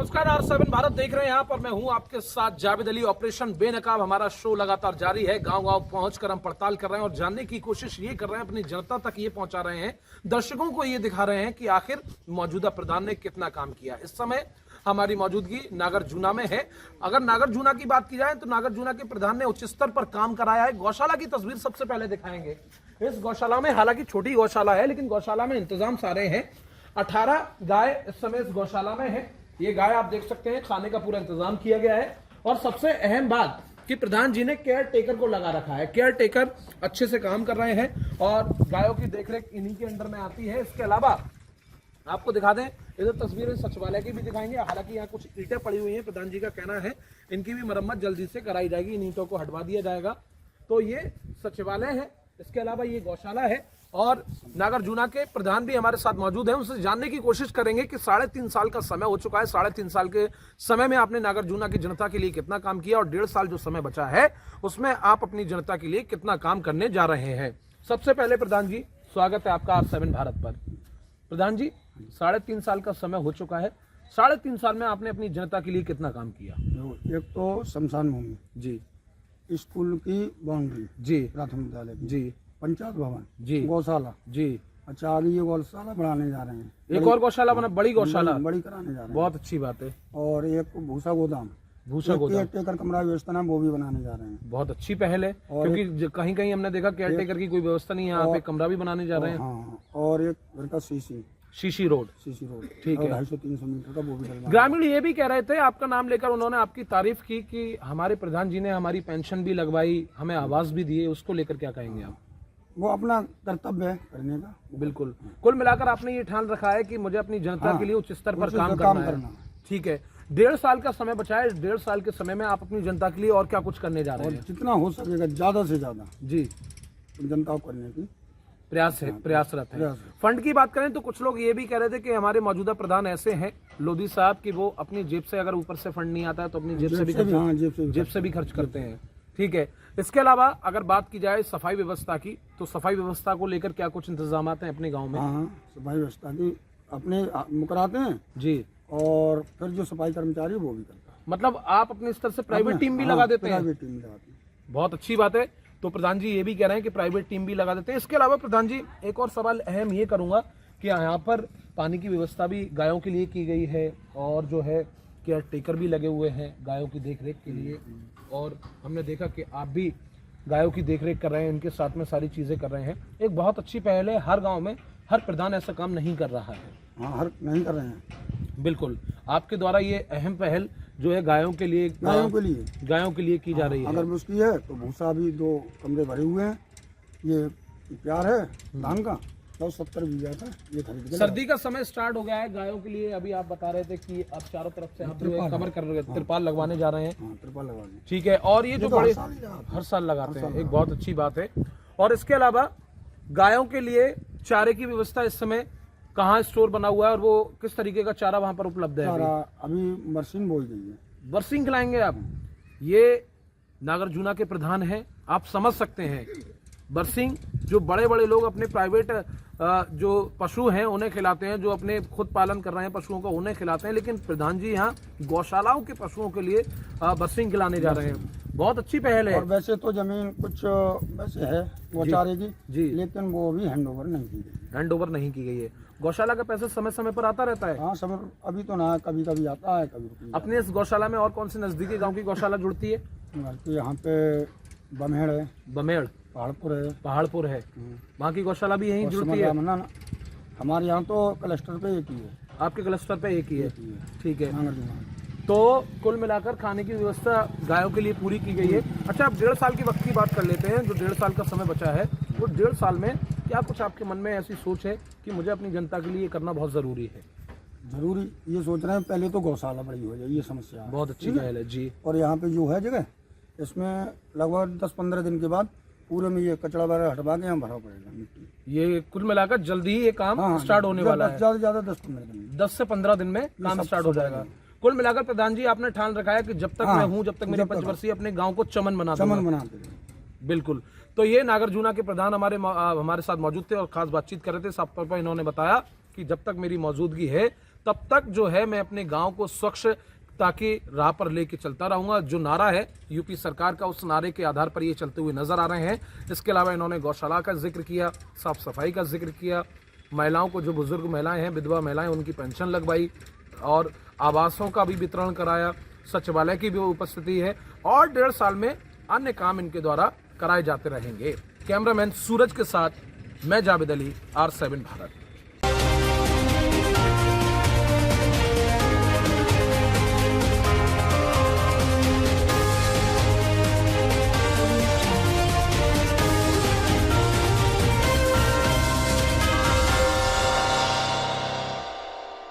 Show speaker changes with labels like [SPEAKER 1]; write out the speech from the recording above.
[SPEAKER 1] नमस्कार, R7 भारत देख रहे हैं यहाँ पर। मैं हूँ आपके साथ जावेद अली। ऑपरेशन बेनकाब हमारा शो लगातार जारी है। गांव-गांव पहुंचकर हम पड़ताल कर रहे हैं और जानने की कोशिश ये कर रहे हैं, अपनी जनता तक ये पहुंचा रहे हैं, दर्शकों को ये दिखा रहे हैं कि आखिर मौजूदा प्रधान ने कितना काम किया। इस समय हमारी मौजूदगी नागार्जुना में है। अगर नागार्जुना की बात की जाए तो नागार्जुना के प्रधान ने उच्च स्तर पर काम कराया है। गौशाला की तस्वीर सबसे पहले दिखाएंगे। इस गौशाला में, हालांकि छोटी गौशाला है, लेकिन गौशाला में इंतजाम सारे हैं। 18 गाय इस समय इस गौशाला में है। ये गाय आप देख सकते हैं, खाने का पूरा इंतजाम किया गया है। और सबसे अहम बात कि प्रधान जी ने केयर टेकर को लगा रखा है। केयर टेकर अच्छे से काम कर रहे हैं और गायों की देखरेख इन्हीं के अंडर में आती है। इसके अलावा आपको दिखा दें, इधर तस्वीरें सचिवालय की भी दिखाएंगे। हालांकि यहाँ कुछ ईंटें पड़ी हुई हैं। प्रधान जी का कहना है इनकी भी मरम्मत जल्दी से कराई जाएगी, इन ईंटों को हटवा दिया जाएगा। तो ये सचिवालय है, इसके अलावा ये गौशाला है। और नागार्जुना के प्रधान भी हमारे साथ मौजूद हैं। उनसे जानने की कोशिश करेंगे कि 3.5 साल का समय हो चुका है। 3.5 साल के समय में आपने नागार्जुना की जनता के लिए कितना काम किया और 1.5 साल जो समय बचा है उसमें आप अपनी जनता के लिए कितना काम करने जा रहे हैं। सबसे पहले प्रधान जी, स्वागत है आपका R7 भारत पर। प्रधान जी, 3.5 साल का समय हो चुका है। 3.5 साल में आपने अपनी जनता के लिए कितना काम किया?
[SPEAKER 2] एक तो शमशान भूमि
[SPEAKER 1] जी,
[SPEAKER 2] स्कूल की बाउंड्री
[SPEAKER 1] जी,
[SPEAKER 2] प्राथमिक विद्यालय की,
[SPEAKER 1] जी,
[SPEAKER 2] पंचायत भवन
[SPEAKER 1] जी,
[SPEAKER 2] गौशाला।
[SPEAKER 1] जी।
[SPEAKER 2] अच्छा, आगे ये गौशाला बढ़ाने जा रहे हैं।
[SPEAKER 1] एक और गौशाला बना, बड़ी गौशाला,
[SPEAKER 2] बड़ी कराने जा रहे हैं।
[SPEAKER 1] बहुत अच्छी बात है।
[SPEAKER 2] और एक भूसा गोदाम,
[SPEAKER 1] भूसा गोदाम,
[SPEAKER 2] केयर कमरा व्यवस्था वो भी बनाने जा रहे हैं।
[SPEAKER 1] बहुत अच्छी पहल है। क्योंकि कहीं कहीं हमने देखा केयर टेकर की कोई व्यवस्था नहीं है, यहाँ पे कमरा भी बनाने जा रहे हैं।
[SPEAKER 2] हाँ, और एक घर का
[SPEAKER 1] शीशी रोड, ठीक है,
[SPEAKER 2] 250-300 मीटर का वो भी डलवा।
[SPEAKER 1] ग्रामीण ये भी कह रहे थे, आपका नाम लेकर उन्होंने आपकी तारीफ की कि हमारे प्रधान जी ने हमारी पेंशन भी लगवाई, हमें आवास भी दिए। उसको लेकर क्या कहेंगे आप?
[SPEAKER 2] वो अपना कर्तव्य है करने का।
[SPEAKER 1] बिल्कुल। कुल मिलाकर आपने ये ठान रखा है कि मुझे अपनी जनता के लिए उच्च स्तर पर काम करना है। ठीक है। 1.5 साल का समय बचा है। 1.5 साल के समय में आप अपनी जनता के लिए और क्या कुछ करने जा रहे हैं?
[SPEAKER 2] जितना हो सकेगा ज्यादा से ज्यादा
[SPEAKER 1] जी
[SPEAKER 2] जनता को करने की
[SPEAKER 1] प्रयासरत है। फंड की बात करें तो कुछ लोग ये भी कह रहे थे कि हमारे मौजूदा प्रधान ऐसे हैं लोधी साहब कि वो अपनी जेब से, अगर ऊपर से फंड नहीं आता है तो अपनी जेब से भी खर्च करते हैं। ठीक है। इसके अलावा अगर बात की जाए सफाई व्यवस्था की, तो सफाई व्यवस्था को लेकर क्या कुछ इंतजाम हैं अपने गाँव में?
[SPEAKER 2] हाँ, सफाई व्यवस्था की अपने मुकराते हैं
[SPEAKER 1] जी।
[SPEAKER 2] और फिर जो सफाई कर्मचारी वो भी करता है।
[SPEAKER 1] मतलब आप अपने स्तर से प्राइवेट टीम भी लगा देते हैं?
[SPEAKER 2] प्राइवेट टीम लगाते हैं।
[SPEAKER 1] बहुत अच्छी बात है। तो प्रधान जी ये भी कह रहे हैं कि प्राइवेट टीम भी लगा देते हैं। इसके अलावा प्रधान जी, एक और सवाल अहम ये करूंगा कि यहाँ पर पानी की व्यवस्था भी गायों के लिए की गई है और जो है केयर टेकर भी लगे हुए हैं गायों की देखरेख के लिए। और हमने देखा कि आप भी गायों की देखरेख कर रहे हैं, इनके साथ में सारी चीज़ें कर रहे हैं। एक बहुत अच्छी पहल है। हर गाँव में हर प्रधान ऐसा काम नहीं कर रहा है।
[SPEAKER 2] हाँ, हर नहीं कर रहे हैं।
[SPEAKER 1] बिल्कुल। आपके द्वारा ये अहम पहल जो है गायों के लिए की जा रही है।
[SPEAKER 2] अगर उसकी है तो भूसा भी 2 कमरे भरे हुए हैं। ये प्यार है धान का, 70 बीघा का, ये खरीद के।
[SPEAKER 1] सर्दी का समय स्टार्ट हो गया है गायों के लिए। अभी आप बता रहे थे कि आप चारों तरफ से आप जो है कवर कर रहे हैं, तिरपाल लगवाने जा रहे हैं।
[SPEAKER 2] हाँ, तिरपाल लगवा दें।
[SPEAKER 1] ठीक है। और ये जो बड़े हर साल लगाते हैं, एक बहुत अच्छी बात है। और इसके अलावा गायों के लिए चारे की व्यवस्था इस समय कहाँ स्टोर बना हुआ है और वो किस तरीके का चारा वहाँ पर उपलब्ध है?
[SPEAKER 2] अभी मरसिंग बोई गई है।
[SPEAKER 1] बरसिंग खिलाएंगे आप? ये नागार्जुना के प्रधान हैं, आप समझ सकते हैं। बरसिंग जो बड़े बड़े लोग अपने प्राइवेट जो पशु हैं उन्हें खिलाते हैं, जो अपने खुद पालन कर रहे हैं पशुओं का उन्हें खिलाते हैं, लेकिन प्रधान जी यहाँ गौशालाओं के पशुओं के लिए बरसिंग खिलाने जा रहे हैं। बहुत अच्छी पहल है।
[SPEAKER 2] और वैसे तो जमीन कुछ वैसे है वो चारे की
[SPEAKER 1] जी,
[SPEAKER 2] लेकिन वो अभी हैंड ओवर नहीं की गई है।
[SPEAKER 1] गौशाला का पैसा समय समय पर आता रहता है?
[SPEAKER 2] हाँ, समय अभी तो ना, कभी कभी आता है, कभी
[SPEAKER 1] अपने इस गौशाला में और कौन से नजदीकी गांव की गौशाला जुड़ती है?
[SPEAKER 2] यहाँ पे बमेड़ है,
[SPEAKER 1] पहाड़पुर है, वहाँ की गौशाला भी यहीं जुड़ती है?
[SPEAKER 2] हमारे यहाँ तो क्लस्टर पे एक ही है।
[SPEAKER 1] आपके क्लस्टर पे एक ही है? ठीक है। तो कुल मिलाकर खाने की व्यवस्था गायों के लिए पूरी की गई है। अच्छा, अब 1.5 साल की वक्त की बात कर लेते हैं। जो 1.5 साल का समय बचा है, वो 1.5 साल में क्या कुछ आपके मन में ऐसी सोच है कि मुझे अपनी जनता के लिए करना बहुत ज़रूरी है?
[SPEAKER 2] जरूरी ये सोच रहे हैं पहले तो गौशाला बड़ी हो जाए, ये समस्या है।
[SPEAKER 1] बहुत अच्छी पहल है जी।
[SPEAKER 2] और यहाँ पे जो है जगह, इसमें लगभग 10-15 दिन के बाद पूरे में ये कचरा वगैरह हटवा के यहाँ भरा पड़ेगा मिट्टी।
[SPEAKER 1] ये कुल मिलाकर जल्दी ही ये काम स्टार्ट होने वाला है।
[SPEAKER 2] ज्यादा 10
[SPEAKER 1] से 15 दिन में काम स्टार्ट हो जाएगा। कुल मिलाकर प्रधान जी आपने ठान रखा है कि जब तक मैं हूँ, जब तक मेरी पंचवर्षीय, अपने गांव को चमन बनाते। बिल्कुल। तो ये नागार्जुना के प्रधान हमारे साथ मौजूद थे और खास बातचीत कर रहे थे। साफ तौर पर इन्होंने बताया कि जब तक मेरी मौजूदगी है तब तक जो है मैं अपने गांव को स्वच्छ ताकि राह पर लेके चलता रहूंगा। जो नारा है यूपी सरकार का, उस नारे के आधार पर ये चलते हुए नजर आ रहे हैं। इसके अलावा इन्होंने गौशाला का जिक्र किया, साफ सफाई का जिक्र किया, महिलाओं को, जो बुजुर्ग महिलाएं हैं, विधवा महिलाएं, उनकी पेंशन लगवाई और आवासों का भी वितरण कराया, सचिवालय की भी उपस्थिति है और 1.5 साल में अन्य काम इनके द्वारा कराए जाते रहेंगे। कैमरामैन सूरज के साथ मैं जावेद अली, R7 भारत।